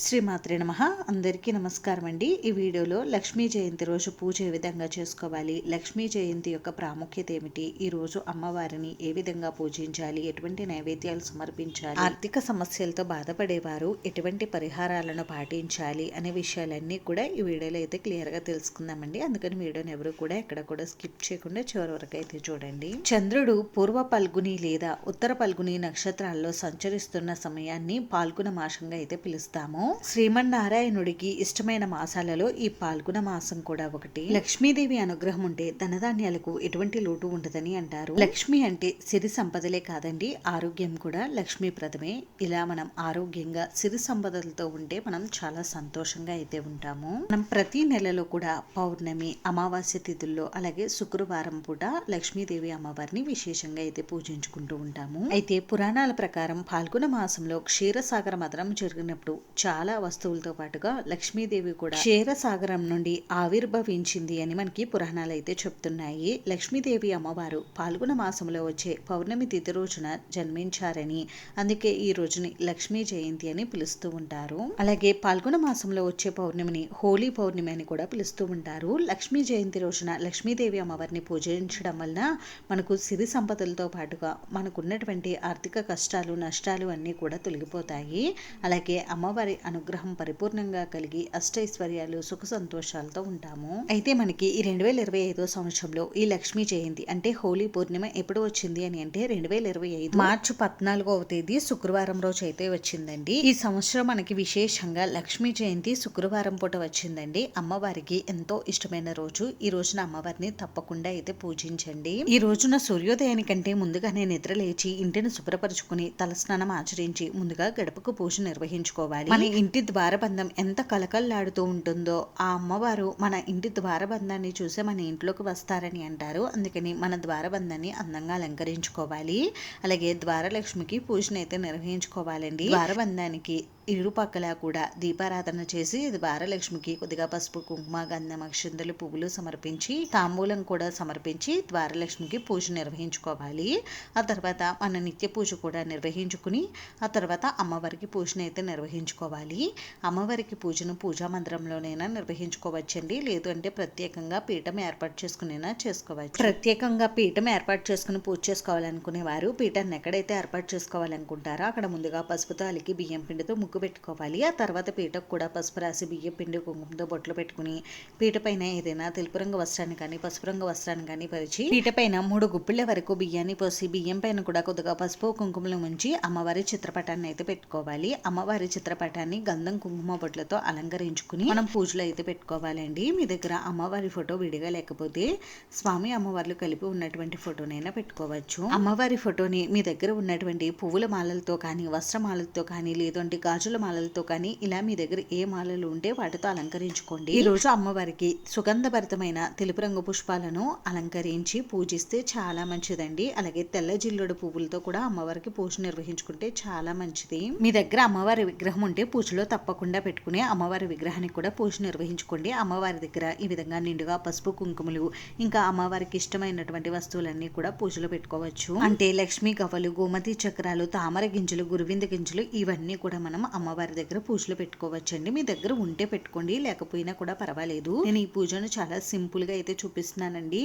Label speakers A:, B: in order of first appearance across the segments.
A: శ్రీమాత్రే నమః. అందరికీ నమస్కారం అండి. ఈ వీడియోలో లక్ష్మీ జయంతి రోజు పూజ ఏ విధంగా చేసుకోవాలి, లక్ష్మీ జయంతి యొక్క ప్రాముఖ్యత ఏమిటి, ఈ రోజు అమ్మవారిని ఏ విధంగా పూజించాలి, ఎటువంటి నైవేద్యాలు సమర్పించాలి, ఆర్థిక సమస్యలతో బాధపడేవారు ఎటువంటి పరిహారాలను పాటించాలి అనే విషయాలన్నీ కూడా ఈ వీడియోలో అయితే క్లియర్గా తెలుసుకుందామండి. అందుకని వీడియోని ఎవరు కూడా ఎక్కడ కూడా స్కిప్ చేయకుండా చివరి వరకు అయితే చూడండి. చంద్రుడు పూర్వ పల్గుని లేదా ఉత్తర పల్గుని నక్షత్రాల్లో సంచరిస్తున్న సమయాన్ని పాల్గొన మాసంగా అయితే పిలుస్తాము. శ్రీమన్నారాయణుడికి ఇష్టమైన మాసాలలో ఈ పాల్గొన మాసం కూడా ఒకటి. లక్ష్మీదేవి అనుగ్రహం ఉంటే ధనధాన్యాలకు ఎటువంటి లోటు ఉండదని అంటారు. లక్ష్మి అంటే సిరి సంపదలే కాదండి, ఆరోగ్యం కూడా లక్ష్మీప్రదమే. ఇలా మనం ఆరోగ్యంగా సిరి సంపదలతో ఉంటే మనం చాలా సంతోషంగా అయితే ఉంటాము. మనం ప్రతి నెలలో కూడా పౌర్ణమి, అమావాస్య తిథుల్లో అలాగే శుక్రవారం పూట లక్ష్మీదేవి అమ్మవారిని విశేషంగా అయితే పూజించుకుంటూ ఉంటాము. అయితే పురాణాల ప్రకారం పాల్గొన మాసంలో క్షీరసాగర మథనం జరిగినప్పుడు చాలా వస్తువులతో పాటుగా లక్ష్మీదేవి కూడా క్షీరసాగరం నుండి ఆవిర్భవించింది అని మనకి పురాణాలు అయితే చెప్తున్నాయి. లక్ష్మీదేవి అమ్మవారు పాల్గొన మాసంలో వచ్చే పౌర్ణమి తిథి రోజున జన్మించారని, అందుకే ఈ రోజుని లక్ష్మీ జయంతి అని పిలుస్తూ ఉంటారు. అలాగే పాల్గొన మాసంలో వచ్చే పౌర్ణమిని హోలీ పౌర్ణమి అని కూడా పిలుస్తూ ఉంటారు. లక్ష్మీ జయంతి రోజున లక్ష్మీదేవి అమ్మవారిని పూజించడం వలన మనకు సిరి సంపదలతో పాటుగా మనకున్నటువంటి ఆర్థిక కష్టాలు నష్టాలు అన్నీ కూడా తొలగిపోతాయి. అలాగే అమ్మవారి అనుగ్రహం పరిపూర్ణంగా కలిగి అష్టైశ్వర్యాలు సుఖ సంతోషాలతో ఉంటాము. అయితే మనకి ఈ 2025 సంవత్సరంలో ఈ లక్ష్మీ జయంతి అంటే హోలీ పూర్ణిమ ఎప్పుడు వచ్చింది అని అంటే 2025 మార్చి 14వ తేదీ శుక్రవారం రోజు అయితే వచ్చిందండి. ఈ సంవత్సరం మనకి విశేషంగా లక్ష్మీ జయంతి శుక్రవారం పూట వచ్చిందండి. అమ్మవారికి ఎంతో ఇష్టమైన రోజు. ఈ రోజున అమ్మవారిని తప్పకుండా అయితే పూజించండి. ఈ రోజున సూర్యోదయానికంటే ముందుగానే నిద్ర లేచి ఇంటిని శుభ్రపరుచుకుని తలస్నానం ఆచరించి ముందుగా గడపకు పూజ నిర్వహించుకోవాలి. మన ఇంటి ద్వారబంధం ఎంత కలకల్లాడుతూ ఉంటుందో ఆ అమ్మవారు మన ఇంటి ద్వారబంధాన్ని చూసే మన ఇంట్లోకి వస్తారని అంటారు. అందుకని మన ద్వారబంధాన్ని అందంగా అలంకరించుకోవాలి. అలాగే ద్వారలక్ష్మికి పూజను అయితే నిర్వహించుకోవాలండి. ద్వారబంధానికి ఇరుపక్కల కూడా దీపారాధన చేసి ద్వారలక్ష్మికి కొద్దిగా పసుపు, కుంకుమ, గంధం, అక్షింతలు, పువ్వులు సమర్పించి తాంబూలం కూడా సమర్పించి ద్వారలక్ష్మికి పూజ నిర్వహించుకోవాలి. ఆ తర్వాత మన నిత్య పూజ కూడా నిర్వహించుకుని ఆ తర్వాత అమ్మవారికి పూజను అయితే నిర్వహించుకోవాలి. అమ్మవారికి పూజను పూజా మందిరంలోనైనా నిర్వహించుకోవచ్చండి. లేదు అంటే ప్రత్యేకంగా పీఠం ఏర్పాటు చేసుకునైనా చేసుకోవచ్చు. ప్రత్యేకంగా పీఠం ఏర్పాటు చేసుకుని పూజ చేసుకోవాలనుకునే వారు పీఠాన్ని ఎక్కడైతే ఏర్పాటు చేసుకోవాలనుకుంటారో అక్కడ ముందుగా పసుపుతో అలికి బియ్యం పిండితో ముగ్గు పెట్టుకోవాలి. ఆ తర్వాత పీటకు కూడా పసుపు రాసి బియ్యం పిండి కుంకుమతో బొట్లు పెట్టుకుని పీట పైన ఏదైనా తెలుపు రంగు వస్త్రాన్ని కానీ పసుపు రంగు వస్త్రాన్ని కానీ పరిచి పీట పైన 3 గుప్పిళ్ల వరకు బియ్యాన్ని పోసి బియ్యం పైన కూడా కొద్దిగా పసుపు కుంకుమలు ఉంచి అమ్మవారి చిత్రపటాన్ని అయితే పెట్టుకోవాలి. అమ్మవారి చిత్రపటాన్ని గంధం కుంకుమ బొట్లతో అలంకరించుకుని మనం పూజలు అయితే పెట్టుకోవాలండి. మీ దగ్గర అమ్మవారి ఫోటో విడిగా లేకపోతే స్వామి అమ్మవార్లు కలిపి ఉన్నటువంటి ఫోటోనైనా పెట్టుకోవచ్చు. అమ్మవారి ఫోటోని మీ దగ్గర ఉన్నటువంటి పువ్వుల మాలలతో కానీ వస్త్రమాలలతో కానీ లేదంటే గాజుల మాలలతో కానీ ఇలా మీ దగ్గర ఏ మాలలు ఉంటే వాటితో అలంకరించుకోండి. ఈ రోజు అమ్మవారికి సుగంధభరితమైన తెలుపు రంగు పుష్పాలను అలంకరించి పూజిస్తే చాలా మంచిదండి. అలాగే తెల్ల జిల్లుడు పువ్వులతో కూడా అమ్మవారికి పూజ నిర్వహించుకుంటే చాలా మంచిది. మీ దగ్గర అమ్మవారి విగ్రహం ఉంటే పూజలో తప్పకుండా పెట్టుకుని అమ్మవారి విగ్రహానికి కూడా పూజ నిర్వహించుకోండి. అమ్మవారి దగ్గర ఈ విధంగా నిండుగా పసుపు కుంకుమలు ఇంకా అమ్మవారికి ఇష్టమైనటువంటి వస్తువులన్నీ కూడా పూజలో పెట్టుకోవచ్చు. అంటే లక్ష్మీ గవ్వలు, గోమతి చక్రాలు, తామర గింజలు, గురువింద గింజలు ఇవన్నీ కూడా మనం అమ్మవారి దగ్గర పూజలు పెట్టుకోవచ్చండి. మీ దగ్గర ఉంటే పెట్టుకోండి, లేకపోయినా కూడా పర్వాలేదు. నేను ఈ పూజను చాలా సింపుల్ గా అయితే చూపిస్తున్నానండి.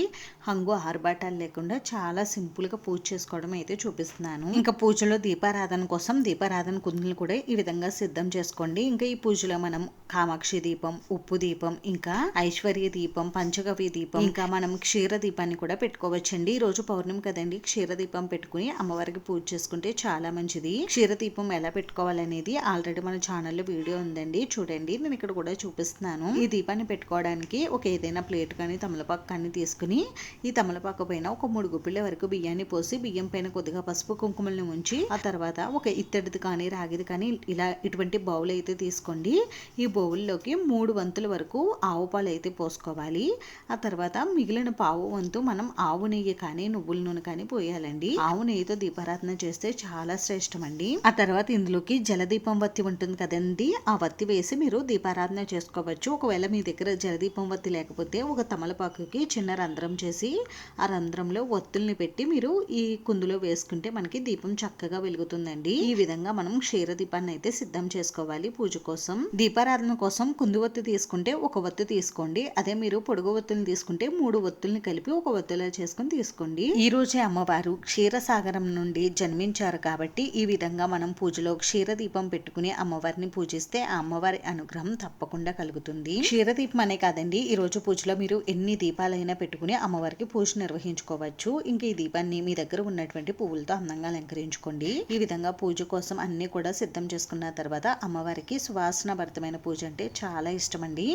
A: హంగు ఆర్భాటాలు లేకుండా చాలా సింపుల్ గా పూజ చేసుకోవడం అయితే చూపిస్తున్నాను. ఇంకా పూజలో దీపారాధన కోసం దీపారాధన కుందులు కూడా ఈ విధంగా సిద్ధం చేసుకోండి. ఇంకా ఈ పూజలో మనం కామాక్షి దీపం, ఉప్పు దీపం, ఇంకా ఐశ్వర్య దీపం, పంచగవ్య దీపం, ఇంకా మనం క్షీర దీపాన్ని కూడా పెట్టుకోవచ్చండి. ఈ రోజు పౌర్ణమి కదండి, క్షీర దీపం పెట్టుకుని అమ్మవారికి పూజ చేసుకుంటే చాలా మంచిది. క్షీర దీపం ఎలా పెట్టుకోవాలనేది ఆల్రెడీ మన ఛానల్లో వీడియో ఉందండి, చూడండి. నేను ఇక్కడ కూడా చూపిస్తున్నాను. ఈ దీపాన్ని పెట్టుకోవడానికి ఒక ఏదైనా ప్లేట్ కానీ తమలపాకు కానీ తీసుకుని ఈ తమలపాకు పైన ఒక 3 గుప్పిళ్ల వరకు బియ్యాన్ని పోసి బియ్యం పైన కొద్దిగా పసుపు కుంకుమలను ఉంచి ఆ తర్వాత ఒక ఇత్తడిది కానీ రాగిది కానీ ఇలా ఇటువంటి బౌల్ అయితే తీసుకోండి. ఈ బౌల్లోకి 3 వంతుల వరకు ఆవు పాలు అయితే పోసుకోవాలి. ఆ తర్వాత మిగిలిన పావు వంతు మనం ఆవు నెయ్యి కానీ నువ్వుల నూనె కానీ పోయాలండి. ఆవు నెయ్యితో దీపారాధన చేస్తే చాలా శ్రేష్టం అండి. ఆ తర్వాత ఇందులోకి జలదీపం వత్తి ఉంటుంది కదండి, ఆ వత్తి వేసి మీరు దీపారాధన చేసుకోవచ్చు. ఒకవేళ మీ దగ్గర జలదీపం వత్తి లేకపోతే ఒక తమలపాకుకి చిన్న రంధ్రం చేసి ఆ రంధ్రంలో ఒత్తుల్ని పెట్టి మీరు ఈ కుందులో వేసుకుంటే మనకి దీపం చక్కగా వెలుగుతుందండి. ఈ విధంగా మనం క్షీర దీపాన్ని అయితే సిద్ధం చేసుకోవాలి. చేసుకోవాలి. పూజ కోసం దీపారాధన కోసం కుందువత్తి తీసుకుంటే ఒక ఒత్తి తీసుకోండి. అదే మీరు పొడుగు ఒత్తుల్ని తీసుకుంటే 3 ఒత్తుల్ని కలిపి ఒక ఒత్తిలా చేసుకుని తీసుకోండి. ఈ రోజే అమ్మవారు క్షీరసాగరం నుండి జన్మించారు కాబట్టి ఈ విధంగా మనం పూజలో క్షీర దీపం పెట్టుకుని అమ్మవారిని పూజిస్తే ఆ అమ్మవారి అనుగ్రహం తప్పకుండా కలుగుతుంది. క్షీర దీపం అనే కాదండి, ఈ రోజు పూజలో మీరు ఎన్ని దీపాలైనా పెట్టుకుని అమ్మవారికి పూజ నిర్వహించుకోవచ్చు. ఇంకా ఈ దీపాన్ని మీ దగ్గర ఉన్నటువంటి పువ్వులతో అందంగా అలంకరించుకోండి. ఈ విధంగా పూజ కోసం అన్ని కూడా సిద్ధం చేసుకున్న తర్వాత అమ్మవారికి సువాసన భరితమైన పూజ అంటే చాలా ఇష్టం అండి.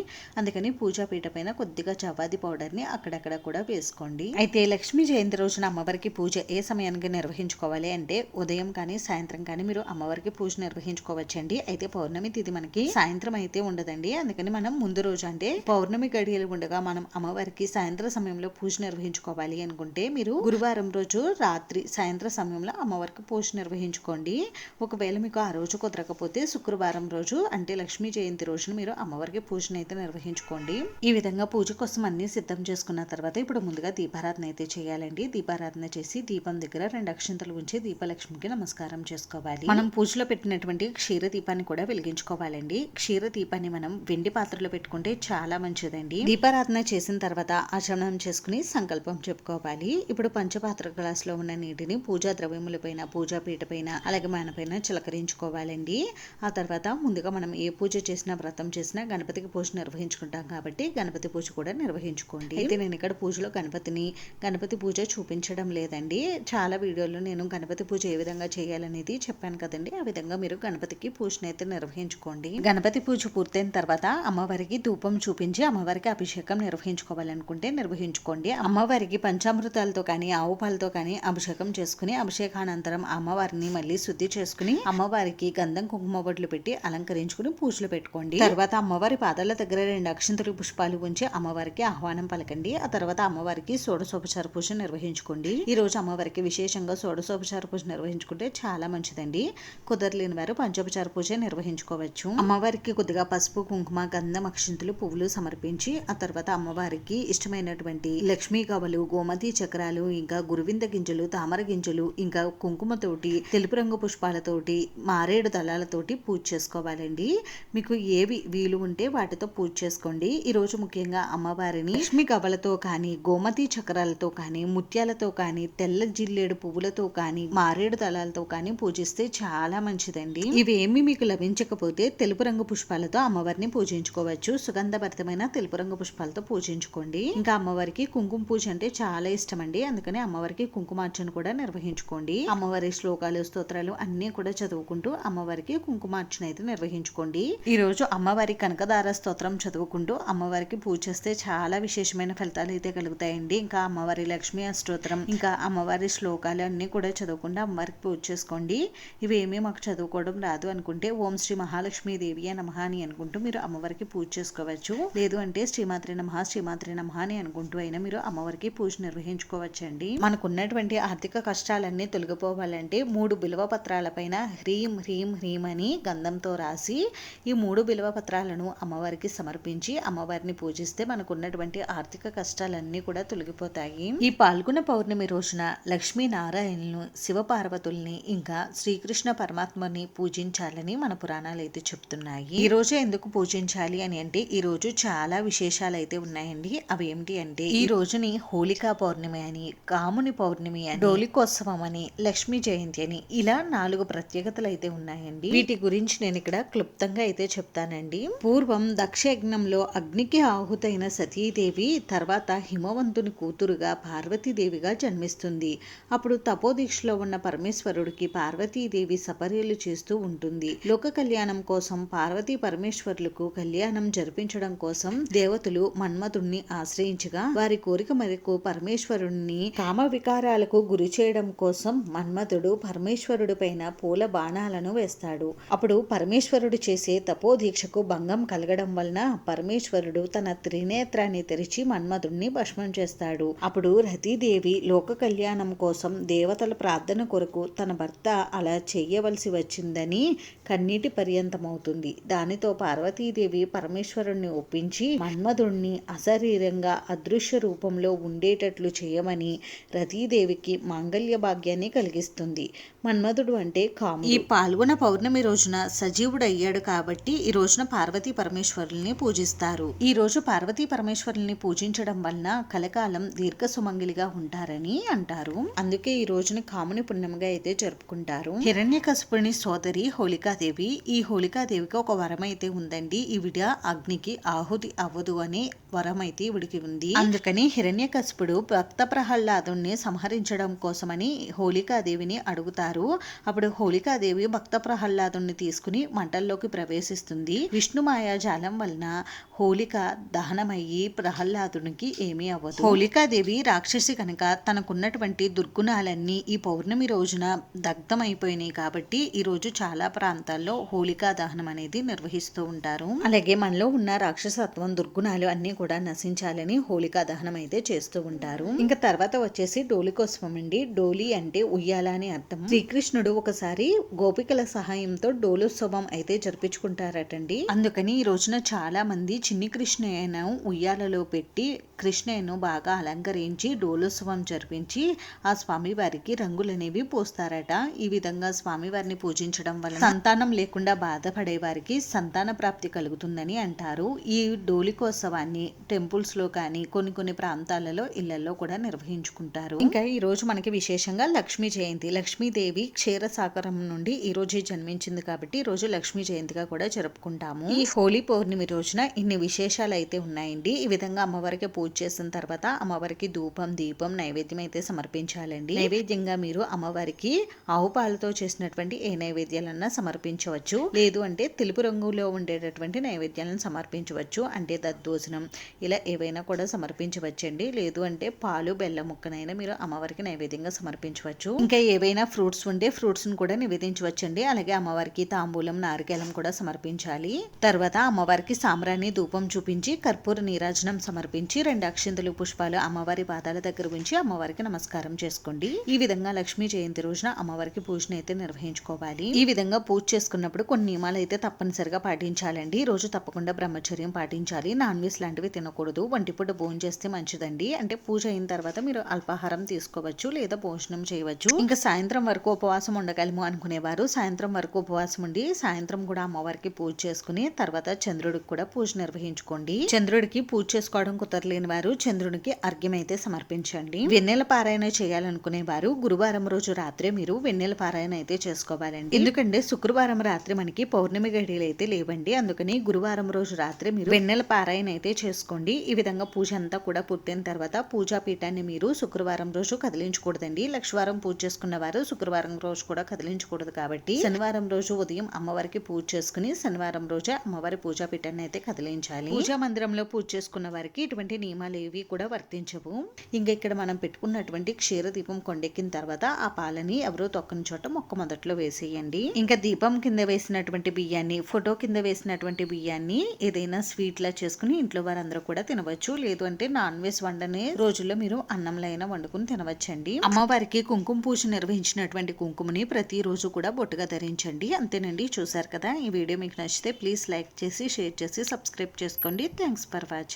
A: అందుకని పూజా పీఠ పైన కొద్దిగా జవ్వాది పౌడర్ ని అక్కడక్కడ కూడా వేసుకోండి. అయితే లక్ష్మీ జయంతి రోజున అమ్మవారికి పూజ ఏ సమయానికి నిర్వహించుకోవాలి అంటే ఉదయం కానీ సాయంత్రం కానీ మీరు అమ్మవారికి పూజ నిర్వహించుకోవచ్చండి. అయితే పౌర్ణమి తిథి మనకి సాయంత్రం అయితే ఉండదండి. అందుకని మనం ముందు రోజు అంటే పౌర్ణమి గడియలు ఉండగా మనం అమ్మవారికి సాయంత్రం సమయంలో పూజ నిర్వహించుకోవాలి అనుకుంటే మీరు గురువారం రోజు రాత్రి సాయంత్రం సమయంలో అమ్మవారికి పూజ నిర్వహించుకోండి. ఒకవేళ మీకు ఆ రోజు కుదరకపోతే శుక్రవారం రోజు అంటే లక్ష్మీ జయంతి రోజున మీరు అమ్మవారికి పూజను అయితే నిర్వహించుకోండి. ఈ విధంగా పూజ కోసం అన్ని సిద్ధం చేసుకున్న తర్వాత ఇప్పుడు ముందుగా దీపారాధన అయితే చేయాలండి. దీపారాధన చేసి దీపం దగ్గర 2 అక్షింతలు ఉంచి దీపలక్ష్మికి నమస్కారం చేసుకోవాలి. మనం పూజలో పెట్టినటువంటి క్షీర దీపాన్ని కూడా వెలిగించుకోవాలండి. క్షీర దీపాన్ని మనం వెండి పాత్రలో పెట్టుకుంటే చాలా మంచిదండి. దీపారాధన చేసిన తర్వాత ఆచమనం చేసుకుని సంకల్పం చెప్పుకోవాలి. ఇప్పుడు పంచపాత్ర గ్లాసులో ఉన్న నీటిని పూజా ద్రవ్యముల పైన, పూజా పీట పైన, అలాగే మన పైన చిలకరించుకోవాలండి. ఆ తర్వాత ముందుగా మనం ఏ పూజ చేసినా వ్రతం చేసినా గణపతికి పూజ నిర్వహించుకుంటాం కాబట్టి గణపతి పూజ కూడా నిర్వహించుకోండి. అయితే నేను ఇక్కడ పూజలో గణపతి పూజ చూపించడం లేదండి. చాలా వీడియోలో నేను గణపతి పూజ ఏ విధంగా చేయాలనేది చెప్పాను కదండి. ఆ విధంగా మీరు గణపతికి పూజను అయితే నిర్వహించుకోండి. గణపతి పూజ పూర్తయిన తర్వాత అమ్మవారికి ధూపం చూపించి అమ్మవారికి అభిషేకం నిర్వహించుకోవాలనుకుంటే నిర్వహించుకోండి. అమ్మవారికి పంచామృతాలతో కానీ ఆవు పాలతో కానీ అభిషేకం చేసుకుని అభిషేకానంతరం అమ్మవారిని మళ్ళీ శుద్ధి చేసుకుని అమ్మవారికి గంధం కుంకుమ బొట్లు పెట్టి అలంకరించుకుని పూజలు పెట్టుకోండి. తర్వాత అమ్మవారి పాదాల దగ్గర 2 అక్షింతలు పుష్పాలు ఉంచి అమ్మవారికి ఆహ్వానం పలకండి. ఆ తర్వాత అమ్మవారికి షోడశోపచార పూజ నిర్వహించుకోండి. ఈ రోజు అమ్మవారికి విశేషంగా షోడశోపచార పూజ నిర్వహించుకుంటే చాలా మంచిదండి. కుదరలేని వారు పంచోపచార పూజ నిర్వహించుకోవచ్చు. అమ్మవారికి కొద్దిగా పసుపు, కుంకుమ, గంధం, అక్షింతలు, పువ్వులు సమర్పించి ఆ తర్వాత అమ్మవారికి ఇష్టమైనటువంటి లక్ష్మీ కవలు, గోమతి చక్రాలు, ఇంకా గురువింద గింజలు, తామర గింజలు, ఇంకా కుంకుమతోటి, తెలుపు రంగు పుష్పాలతోటి, మారేడు దళాలతోటి పూజ చేసుకోవాలండి. మీకు ఏవి వీలు ఉంటే వాటితో పూజ చేసుకోండి. ఈ రోజు ముఖ్యంగా అమ్మవారిని లక్ష్మీ కవలతో కానీ, గోమతి చక్రాలతో కానీ, ముత్యాలతో కానీ, తెల్ల జిల్లేడు పువ్వులతో కానీ, మారేడు దళాలతో కానీ పూజిస్తే చాలా మంచిదండి. ఇవేమి మీకు లభించకపోతే తెలుపు రంగు పుష్పాలతో అమ్మవారిని పూజించుకోవచ్చు. సుగంధభరితమైన తెలుపు రంగు పుష్పాలతో పూజించుకోండి. ఇంకా అమ్మవారికి కుంకుమ పూజ అంటే చాలా ఇష్టం అండి. అందుకని అమ్మవారికి కుంకుమార్చన కూడా నిర్వహించుకోండి. అమ్మవారి శ్లోకాలు, స్తోత్రాలు అన్ని కూడా చదువుకుంటూ అమ్మవారికి కుంకుమార్చన అయితే నిర్వహించుకోండి. ఈ రోజు అమ్మవారి కనకదార స్తోత్రం చదువుకుంటూ అమ్మవారికి పూజ చేస్తే చాలా విశేషమైన ఫలితాలు అయితే కలుగుతాయండి. ఇంకా అమ్మవారి లక్ష్మీ అష్టోత్తరం, ఇంకా అమ్మవారి శ్లోకాలు అన్ని కూడా చదువుకుంటూ అమ్మవారికి పూజ చేసుకోండి. ఇవేమీ మాకు చదువుకోవడం రాదు అనుకుంటే ఓం శ్రీ మహాలక్ష్మీ దేవి నమః అని అనుకుంటూ మీరు అమ్మవారికి పూజ చేసుకోవచ్చు. లేదు అంటే శ్రీమాత్రి నమః శ్రీమాత్రి నమః అని అనుకుంటూ అయినా మీరు అమ్మవారికి పూజ నిర్వహించుకోవచ్చండి. మనకున్నటువంటి ఆర్థిక కష్టాలన్నీ తొలగిపోవాలంటే 3 బిల్వ పత్రాల పైన హ్రీం హ్రీం హ్రీం అని గంధంతో రాసి ఈ 3 బిల్వ పత్రాలను అమ్మవారికి సమర్పించి అమ్మవారిని పూజిస్తే మనకున్నటువంటి ఆర్థిక కష్టాలన్నీ కూడా తొలగిపోతాయి. ఈ పాల్గొన పౌర్ణమి రోజున లక్ష్మీ నారాయణులను, శివపార్వతుల్ని, ఇంకా శ్రీకృష్ణ పరమాత్మని పూజించాలని మన పురాణాలు అయితే చెప్తున్నాయి. ఈ రోజు ఎందుకు పూజించాలి అని అంటే ఈ రోజు చాలా విశేషాలు అయితే ఉన్నాయండి. అవి ఏమిటి అంటే ఈ రోజుని హోళికా పౌర్ణమి అని, కాముని పౌర్ణమి అని, డోలికోత్సవం అని, లక్ష్మీ జయంతి అని ఇలా 4 ప్రత్యేకతలు అయితే ఉన్నాయండి. వీటి గురించి నేను ఇక్కడ క్లుప్తంగా అయితే చెప్తానండి. పూర్వం దక్షయజ్ఞంలో అగ్నికి ఆహుతైన సతీదేవి తర్వాత హిమవంతుని కూతురుగా పార్వతీదేవిగా జన్మిస్తుంది. అప్పుడు తపోదీక్షలో ఉన్న పరమేశ్వరుడికి పార్వతీదేవి సపర్యలు చేస్తూ ఉంటుంది. లోక కళ్యాణం కోసం పార్వతీ పరమేశ్వరులకు కళ్యాణం జరిపించడం కోసం దేవతలు మన్మథుణ్ణి ఆశ్రయించగా వారి కోరిక మేరకు పరమేశ్వరుణ్ణి కామ వికారాలకు గురి చేయడం కోసం మన్మథుడు పరమేశ్వరుడి పైన పూల బాణాలను వేస్తాడు. అప్పుడు పరమేశ్వరుడు చేసే తపోదీక్షకు భంగం కలగడం వలన పరమేశ్వరుడు తన త్రినేత్రాన్ని తెరిచి మన్మథుణ్ణి భస్మం చేస్తాడు. అప్పుడు రతీదేవి లోక కళ్యాణం కోసం దేవతల ప్రార్థన కొరకు తన భర్త అలా చెయ్యవలసి వచ్చిందని కన్నీటి పర్యంతమవుతుంది. దానితో పార్వతీదేవి పరమేశ్వరుణ్ణి ఒప్పించి మన్మథుణ్ణి అశరీరంగా అదృశ్య రూపంలో ఉండేటట్లు చేయమని రతీదేవికి మాంగళ్య భాగ్యాన్ని కలిగిస్తుంది. మన్మధుడు అంటే కాముడు. ఈ పాల్గొన పౌర్ణమి రోజున సజీవుడు అయ్యాడు కాబట్టి ఈ రోజున పార్వతీ పరమేశ్వరుల్ని పూజిస్తారు. ఈ రోజు పార్వతీ పరమేశ్వరుల్ని పూజించడం వలన కలకాలం దీర్ఘ సుమంగిలిగా ఉంటారని అంటారు. అందుకే ఈ రోజుని కాముని పుణ్యంగా అయితే జరుపుకుంటారు. హిరణ్యకశిపుని సోదరి హోళికాదేవి. ఈ హోళికాదేవికి ఒక వరం అయితే ఉందండి. ఈవిడ అగ్నికి ఆహుతి అవ్వదు అనే వరం అయితే ఈవిడికి ఉంది. అందుకని హిరణ్యకశిపుడు భక్త ప్రహ్లాదుని సంహరించడం కోసమని హోళికాదేవిని అడుగుతారు. అప్పుడు హోళికాదేవి భక్త ప్రహ్లాదుని తీసుకుని మంటల్లోకి ప్రవేశిస్తుంది. విష్ణు మాయాజాలం వలన హోళిక దహనమయ్యి ప్రహ్లాదునికి ఏమీ అవ్వదు. హోళికాదేవి రాక్షసి కనుక తనకున్నటువంటి దుర్గుణాలన్నీ ఈ పౌర్ణమి రోజున దగ్ధమైపోయినాయి కాబట్టి ఈ రోజు చాలా ప్రాంతాల్లో హోళికా దహనం అనేది నిర్వహిస్తూ ఉంటారు. అలాగే మనలో ఉన్న రాక్షసత్వం దుర్గుణాలు అన్ని కూడా నశించాలని హోళికా దహనం అయితే చేస్తూ ఉంటారు. ఇంకా తర్వాత వచ్చేసి డోలికోత్సవం అండి. డోలి అంటే ఉయ్యాల అని అర్థం. శ్రీకృష్ణుడు ఒకసారి గోపికల సహాయంతో డోలోత్సవం అయితే జరిపించుకుంటారటండి. అందుకని ఈ రోజున చాలా మంది చిన్ని కృష్ణయ్యను ఉయ్యాలలో పెట్టి కృష్ణయ్యను బాగా అలంకరించి డోలోత్సవం జరిపించి ఆ స్వామి వారికి రంగులనేవి పోస్తారట. ఈ విధంగా స్వామివారిని పూజించడం వల్ల సంతానం లేకుండా బాధపడే వారికి సంతాన ప్రాప్తి కలుగుతుందని అంటారు. ఈ డోలికోత్సవాన్ని టెంపుల్స్ లో కానీ కొన్ని ప్రాంతాలలో ఇళ్లలో కూడా నిర్వహించుకుంటారు. ఇంకా ఈ రోజు మనకి విశేషంగా లక్ష్మీ జయంతి. లక్ష్మీదేవి క్షీరసాగరం నుండి ఈ రోజు జన్మించింది కాబట్టి ఈ రోజు లక్ష్మీ జయంతిగా కూడా జరుపుకుంటాము. ఈ హోలీ పౌర్ణమి రోజున ఇన్ని విశేషాలు అయితే ఉన్నాయండి. ఈ విధంగా అమ్మవారికి పూజ చేసిన తర్వాత అమ్మవారికి ధూపం దీపం నైవేద్యం అయితే సమర్పించాలండి. నైవేద్యంగా మీరు అమ్మవారికి ఆవు పాలతో చేసినటువంటి ఏ నైవేద్యాలన్నా సమర్పించవచ్చు. లేదు అంటే తెలుపు రంగులో ఉండేటటువంటి నైవేద్యాలను సమర్పించవచ్చు. అంటే దద్దోజనం ఇలా ఏవైనా కూడా సమర్పించవచ్చండి. లేదు అంటే పాలు బెల్లం ముక్కనైనా మీరు అమ్మవారికి నైవేద్యంగా సమర్పించవచ్చు. ఇంకా ఏవైనా ఫ్రూట్స్ ఉంటే ఫ్రూట్స్ ను కూడా నివేదించవచ్చండి. అలాగే అమ్మవారికి తాంబూలం నారికేలం కూడా సమర్పించాలి. తర్వాత అమ్మవారికి సాంబ్రాణి ధూపం చూపించి కర్పూర నీరాజనం సమర్పించి 2 అక్షింతలు పుష్పాలు అమ్మవారి పాదాల దగ్గర ఉంచి అమ్మవారికి నమస్కారం చేసుకోండి. ఈ విధంగా లక్ష్మీ జయంతి రోజున అమ్మవారికి పూజను అయితే నిర్వహించుకోవాలి. ఈ విధంగా పూజ చేసుకున్నప్పుడు కొన్ని నియమాలు అయితే తప్పనిసరిగా పాటించాలండి. ఈ రోజు తప్పకుండా బ్రహ్మచర్యం పాటించాలి. నాన్ వెజ్ లాంటివి తినకూడదు. వంటిపూట భోజనం చేస్తే మంచిదండి. అంటే పూజ అయిన తర్వాత మీరు అల్పాహారం తీసుకోవచ్చు లేదా భోజనం చేయవచ్చు. ఇంకా సాయంత్రం వరకు ఉపవాసం ఉండగలము అనుకునేవారు సాయంత్రం వరకు ఉపవాసం ఉండి సాయంత్రం కూడా అమ్మవారికి పూజ చేసుకుని తర్వాత చంద్రుడికి కూడా పూజ నిర్వహించుకోండి. చంద్రుడికి పూజ చేసుకోవడం కుదరలేని వారు చంద్రుడికి అర్ఘ్యం అయితే సమర్పించండి. వెన్నెల పారాయణ చేయాలనుకునే వారు గురువారం రోజు రాత్రే మీరు వెన్నెల పారాయణ అయితే చేసుకోవాలండి. ఎందుకంటే శుక్రవారం రాత్రి మనకి పౌర్ణమి గడియలు అయితే లేవండి. అందుకని గురువారం రోజు రాత్రి మీరు వెన్నెల పారాయణ అయితే చేసుకోండి. ఈ విధంగా పూజ అంతా కూడా పూర్తయిన తర్వాత పూజా పీఠాన్ని మీరు శుక్రవారం రోజు కదిలించకూడదండి. లక్షవారం పూజ చేసుకున్న వారు శుక్రవారం రోజు కూడా కదిలించకూడదు కాబట్టి శనివారం రోజు ఉదయం అమ్మవారికి పూజ చేసుకుని శనివారం రోజు అమ్మవారి పూజా పీఠాన్ని అయితే కదిలించాలి. పూజా మందిరంలో పూజ చేసుకున్న వారికి ఇటువంటి నియమాలు ఏవి కూడా వర్తించవు. ఇంకా ఇక్కడ మనం పెట్టుకున్నటువంటి క్షీర దీపం కొండెక్కిన తర్వాత ఆ పాలని ఎవరో తొక్కని చోట మొక్క మొదట్లో వేసేయండి. ఇంకా దీపం కింద వేసినటువంటి బియ్యాన్ని ఫోటో కింద వేసినటువంటి బియ్యాన్ని ఏదైనా స్వీట్ లా చేసుకుని ఇంట్లో వారందరూ కూడా తినవచ్చు. లేదు అంటే నాన్ వెజ్ వండనే రోజుల్లో మీరు అన్నంలో అయినా వండుకుని తినవచ్చండి. అమ్మవారికి కుంకుమ పూజ నిర్వహించినటువంటి కుంకుమని ప్రతిరోజు కూడా బొట్టుగా ధరించండి. అంతేనండి. చూసారు కదా. ఈ వీడియో మీకు నచ్చితే ప్లీజ్ లైక్ చేసి షేర్ చేసి సబ్స్క్రైబ్ చేసుకోండి. Thanks for watching.